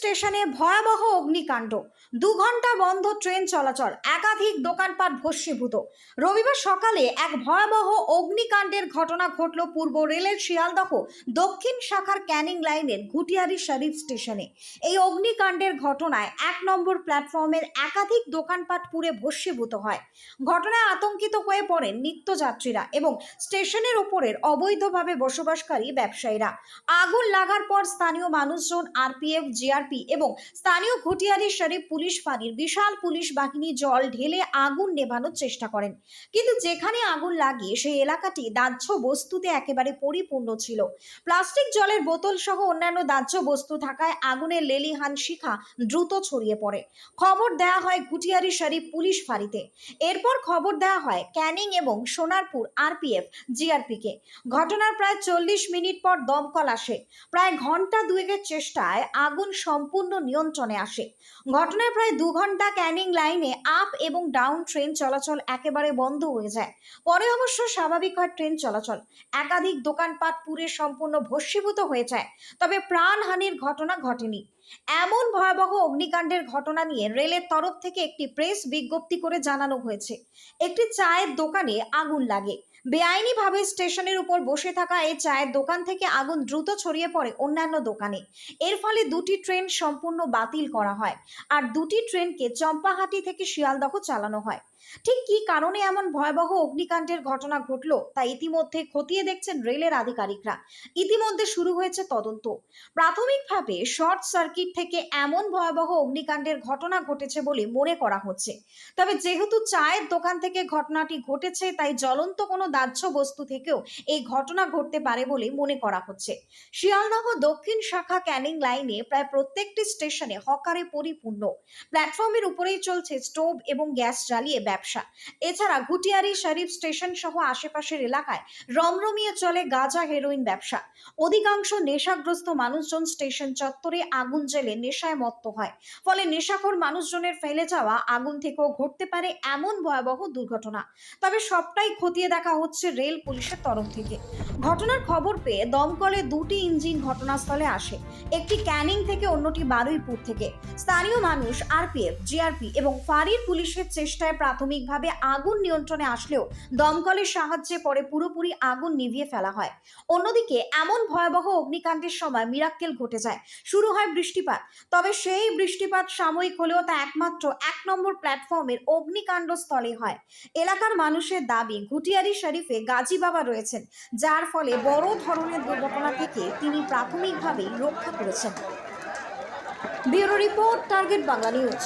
স্টেশনে ভয়াবহ অগ্নিকাণ্ড। 2 ঘন্টা বন্ধ ট্রেন চলাচল, একাধিক দোকানপাট ভস্মীভূত। রবিবার সকালে এক ভয়াবহ অগ্নিকাণ্ডের ঘটনা ঘটল পূর্ব রেলের শিয়ালদহ দক্ষিণ শাখার ক্যানিং লাইনের ঘুটিয়ারি শরীফ স্টেশনে। এই অগ্নিকাণ্ডের ঘটনায় 1 নম্বর প্ল্যাটফর্মের একাধিক দোকানপাট পুড়ে ভস্মীভূত হয়। ঘটনায় আতঙ্কিত হয়ে পড়েন নিত্যযাত্রীরা এবং স্টেশনের উপরের অবৈধভাবে বসবাসকারী ব্যবসায়ীরা। আগুন লাগার পর স্থানীয় মানুষজন, আরপিএফ, জিআরপি এবং স্থানীয় ঘুটিয়ারি শরীফ পুলিশ ফাঁড়ির বিশাল পুলিশ বাহিনী জল ঢেলে আগুন নেভানোর চেষ্টা করেন। কিন্তু যেখানে আগুন লাগে সেই এলাকাটি দাহ্য বস্তুতে একেবারে পরিপূর্ণ ছিল। প্লাস্টিক, জলের বোতল সহ অন্যান্য দাহ্য বস্তু থাকায় আগুনের লেলিহান শিখা দ্রুত ছড়িয়ে পড়ে। খবর দেওয়া হয় ঘুটিয়ারি শরীফ পুলিশ ফাঁড়িতে। এরপর খবর দেওয়া হয় ক্যানিং এবং সোনারপুর আরপিএফ, জিআরপিকে। ঘটনার প্রায় 40 মিনিট পর দমকল আসে। প্রায় ঘন্টা দুয়েকের চেষ্টায় আগুন সম্পূর্ণ নিয়ন্ত্রণে আসে। ঘটনায় প্রায় 2 ঘন্টা ক্যানিং লাইনে আপ এবং ডাউন ট্রেন চলাচল একেবারে বন্ধ হয়ে যায়। পরে অবশ্য স্বাভাবিক হয় ট্রেন চলাচল। একাধিক দোকানপাট পুড়ে সম্পূর্ণ ভস্মীভূত হয়ে যায়, তবে প্রাণহানির ঘটনা ঘটেনি। এমন ভয়াবহ অগ্নিকাণ্ডের ঘটনা নিয়ে রেলের তরফ থেকে একটি প্রেস বিজ্ঞপ্তি করে জানানো হয়েছে। একটি চায়ের দোকানে আগুন লাগে। বেআইনিভাবে স্টেশনের উপর বসে থাকা এই চায়ের দোকান থেকে আগুন দ্রুত ছড়িয়ে পড়ে অন্যান্য দোকানে। এর ফলে 2টি ট্রেন সম্পূর্ণ বাতিল করা হয় আর 2টি ট্রেনকে চম্পাহাটি থেকে শিয়ালদহ চালানো হয়। ঠিক কী কারণে এমন ভয়াবহ অগ্নিকাণ্ডের ঘটনা ঘটলো তা ইতিমধ্যে খতিয়ে দেখছেন রেলের আধিকারিকরা। ইতিমধ্যে শুরু হয়েছে তদন্ত। প্রাথমিকভাবে শর্ট সার্কিট থেকে এমন ভয়াবহ অগ্নিকাণ্ডের ঘটনা ঘটেছে বলে মনে করা হচ্ছে। তবে যেহেতু চায়ের দোকান থেকে ঘটনাটি ঘটেছে, তাই জ্বলন্ত কোনো দাহ্য বস্তু থেকেও এই ঘটনা ঘটতে পারে বলে মনে করা হচ্ছে। শিয়ালদহ দক্ষিণ শাখা ক্যানিং লাইনে প্রায় প্রত্যেকটি স্টেশনে হকারে পরিপূর্ণ। প্ল্যাটফর্মের উপরেই চলছে স্টোভ এবং গ্যাস জ্বালিয়ে ব্যবসা। এছাড়া ঘুটিয়ারি শরীফ স্টেশন সহ আশেপাশের এলাকায় রমরমিয়ে চলে গাঁজা, হেরোইন ব্যবসা। অধিকাংশ নেশাগ্রস্ত মানুষজন স্টেশন চত্বরে আগুন জ্বেলে নেশায় মত্ত হয়। ফলে নেশাখোর মানুষজনের ফেলে যাওয়া আগুন থেকেও ঘটতে পারে এমন ভয়াবহ দুর্ঘটনা। তবে সবটাই খতিয়ে দেখা হচ্ছে রেল পুলিশের তরফ থেকে। ঘটনার খবর পেয়ে দমকলের 2টি ইঞ্জিন ঘটনাস্থলে আসে, একটি ক্যানিং থেকে, অন্যটি বারুইপুর থেকে। স্থানীয় মানুষ, আরপিএফ, জিআরপি এবং ফাঁড়ির পুলিশের চেষ্টায় প্রাথমিকভাবে আগুন নিয়ন্ত্রণে আসলেও দমকলের সাহায্যে পরে পুরোপুরি আগুন নিভিয়ে ফেলা হয়। অন্যদিকে এমন ভয়াবহ অগ্নিকাণ্ডের সময় মিরাক্কেল ঘটে যায়। শুরু হয় বৃষ্টিপাত। তবে সেই বৃষ্টিপাত সাময়িক হলেও তা একমাত্র 1 নম্বর প্ল্যাটফর্মের অগ্নিকাণ্ড স্থলে হয়। এলাকার মানুষের দাবি, ঘুটিয়ারি শরীফে গাজী বাবা রয়েছেন, যার ফলে বড় ধরনের দুর্ঘটনা থেকে তিনি প্রাথমিকভাবেই রক্ষা করেছেন। Bureau report, target Bangla news.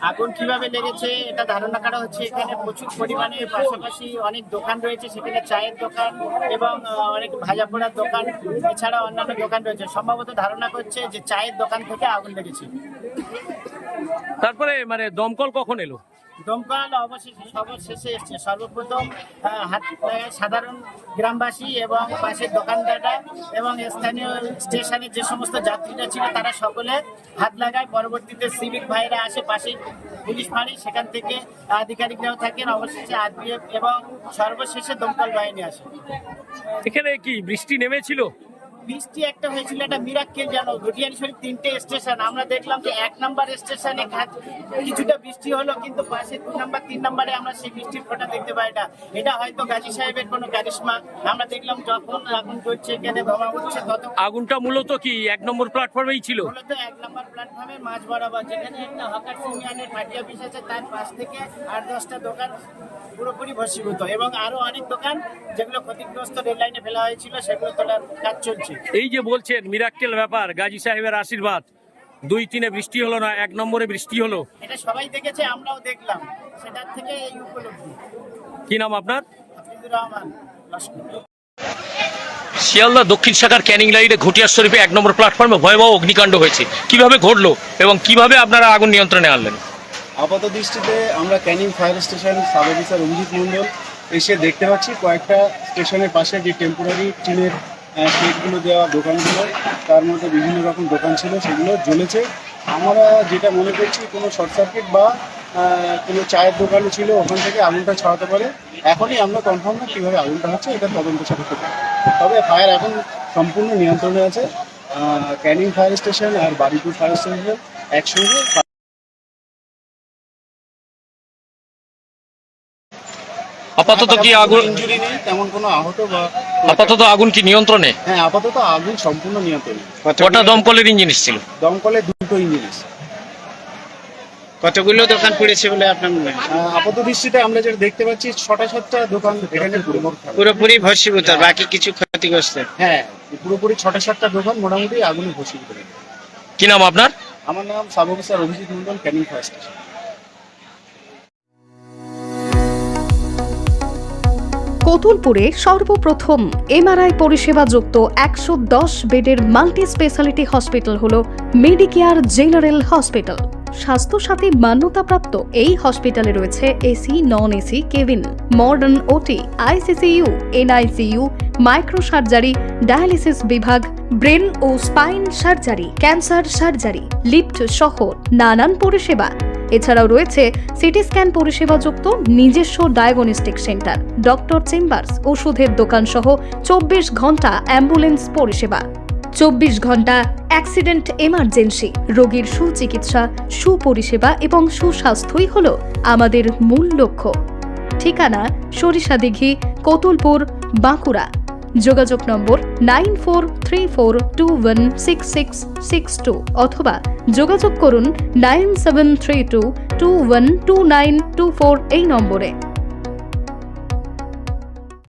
আগুন কিভাবে লেগেছে এটা ধারণা করা হচ্ছে। এখানে প্রচুর পরিমাণে পাশাপাশি অনেক দোকান রয়েছে, সেখানে চায়ের দোকান এবং অনেক ভাজা পোড়ার দোকান, এছাড়া অন্যান্য দোকান রয়েছে। সম্ভবত ধারণা করছে যে চায়ের দোকান থেকে আগুন লেগেছে। তারপরে দমকল কখন এলো? দমকল অবশেষে সর্বশেষে এসছে। সর্বপ্রথম হাত লাগায় সাধারণ গ্রামবাসী এবং পাশের দোকানদাররা এবং স্থানীয় স্টেশনের যে সমস্ত যাত্রীরা ছিল তারা সকলে হাত লাগায়। পরবর্তীতে সিভিক ভাইরা আসে, পাশে পুলিশ ফাঁড়ি, সেখান থেকে আধিকারিকরাও থাকেন। অবশেষে আরপিএফ এবং সর্বশেষে দমকল বাহিনী আসে। এখানে কি বৃষ্টি নেমেছিল? বৃষ্টি একটা হয়েছিল, একটা মিরাক্কেল যেন। ঘুটিয়ারি শরীফ 3টে স্টেশন, আমরা দেখলাম যে 1 নম্বর স্টেশনে কিছুটা বৃষ্টি হলো, কিন্তু পাশে 2 নম্বর 3 নম্বরে আমরা সেই বৃষ্টির ফোঁটা দেখতে পাই না। এটা হয়তো গাজী সাহেবের কোনো ক্যারিশমা। আমরা দেখলাম যখন আগুন জ্বলছে, এখানে বোমা উঠছে, তত আগুনটা মূলত কি 1 নম্বর প্ল্যাটফর্মেই ছিল? মূলত 1 নম্বর প্ল্যাটফর্মের মাঝ বরাবর, যেখানে একটা হকার ইউনিয়নের পার্টি অফিস আছে, তার পাশ থেকে 8-10টা দোকান পুরোপুরি ভস্মীভূত এবং আরো অনেক দোকান যেগুলো ক্ষতিগ্রস্ত রেল লাইনে ফেলা হয়েছিল সেগুলো তোলার কাজ চলছে। এই যে বলছেন মিরাক্কেল ব্যাপার, গাজী সাহেবের আশীর্বাদ, 2-3-এ বৃষ্টি হলো না, 1 নম্বরে বৃষ্টি হলো। এটা সবাই দেখেছে, আমরাও দেখলাম, সেটার থেকে এই উপলব্ধি। কি নাম আপনার? হাফিজুর রহমান লস্কর। শিয়ালদা দক্ষিণ শাখার ক্যানিং লাইনে ঘটিয়ার শরীফে 1 নম্বর প্ল্যাটফর্মে ভয়াবহ অগ্নিকাণ্ড হয়েছে, কিভাবে ঘটলো এবং কিভাবে আপনারা আগুন নিয়ন্ত্রণে আনলেন? আপাত দৃষ্টিতে আমরা Canning fire station sub officer Abhijit Mondal এসে দেখতে পাচ্ছি কয়েকটা স্টেশনের পাশে যে টেম্পোরারি টিনের শেডগুলো দেওয়া দোকানগুলো, তার মধ্যে বিভিন্ন রকম দোকান ছিল, সেগুলো জ্বলেছে। আমরা যেটা মনে করছি কোনো শর্ট সার্কিট বা কোনো চায়ের দোকানে ছিল, ওখান থেকে আগুনটা ছড়াতে পারে। এখনই আমরা কনফার্ম না কীভাবে আগুনটা হচ্ছে, এটা তদন্ত সাপেক্ষে পারে। তবে ফায়ার এখন সম্পূর্ণ নিয়ন্ত্রণে আছে। ক্যানিং ফায়ার স্টেশন আর বারুইপুর ফায়ার স্টেশন একসঙ্গে। আপাতত কি আগুন ইনজুরি নেই, তেমন কোনো আহত বা আপাতত আগুন কি নিয়ন্ত্রণে? হ্যাঁ, আপাতত আগুন সম্পূর্ণ নিয়ন্ত্রণে। কটা দমকলের ইঞ্জিন ছিল? দমকলে 2টো ইঞ্জিন আছে। কতগুলো দোকান পড়েছে বলে আপনার মনে হয়? আপাত দৃষ্টিতে আমরা যেটা দেখতে পাচ্ছি 6টা দোকান এখানে পুরোপুরি ভস্মীভূত, বাকি কিছু ক্ষতিগ্রস্ত। হ্যাঁ, পুরোপুরি 6টা দোকান মোটামুটি আগুনে ভস্মীভূত হয়েছে। কি নাম আপনার? আমার নাম sub officer Abhijit Mondal, Canning fire station. কতুলপুরে সর্বপ্রথম এমআরআই পরিষেবা যুক্ত 110 বেডের মাল্টি স্পেশালিটি হসপিটাল হল মেডিকেয়ার জেনারেল হসপিটাল। স্বাস্থ্যসাথী মান্যতাপ্রাপ্ত এই হসপিটালে রয়েছে AC, non AC cabin, modern OT, ICCU, NICU, micro surgery, dialysis বিভাগ, ব্রেন ও spine surgery, cancer surgery, lift সহ নানান পরিষেবা। এছাড়াও রয়েছে সিটি স্ক্যান পরিষেবাযুক্ত নিজস্ব ডায়াগনস্টিক সেন্টার, ডক্টর চেম্বার্স, ওষুধের দোকান সহ 24 ঘন্টা অ্যাম্বুলেন্স পরিষেবা, 24 ঘন্টা অ্যাক্সিডেন্ট এমার্জেন্সি। রোগীর সুচিকিৎসা, সুপরিষেবা এবং সুস্বাস্থ্যই হল আমাদের মূল লক্ষ্য। ঠিকানা সরিষাদিঘি, কতুলপুর, বাঁকুড়া। যোগাযোগ নম্বর 9434216662 অথবা যোগাযোগ করুন 9732212924 এই নম্বরে।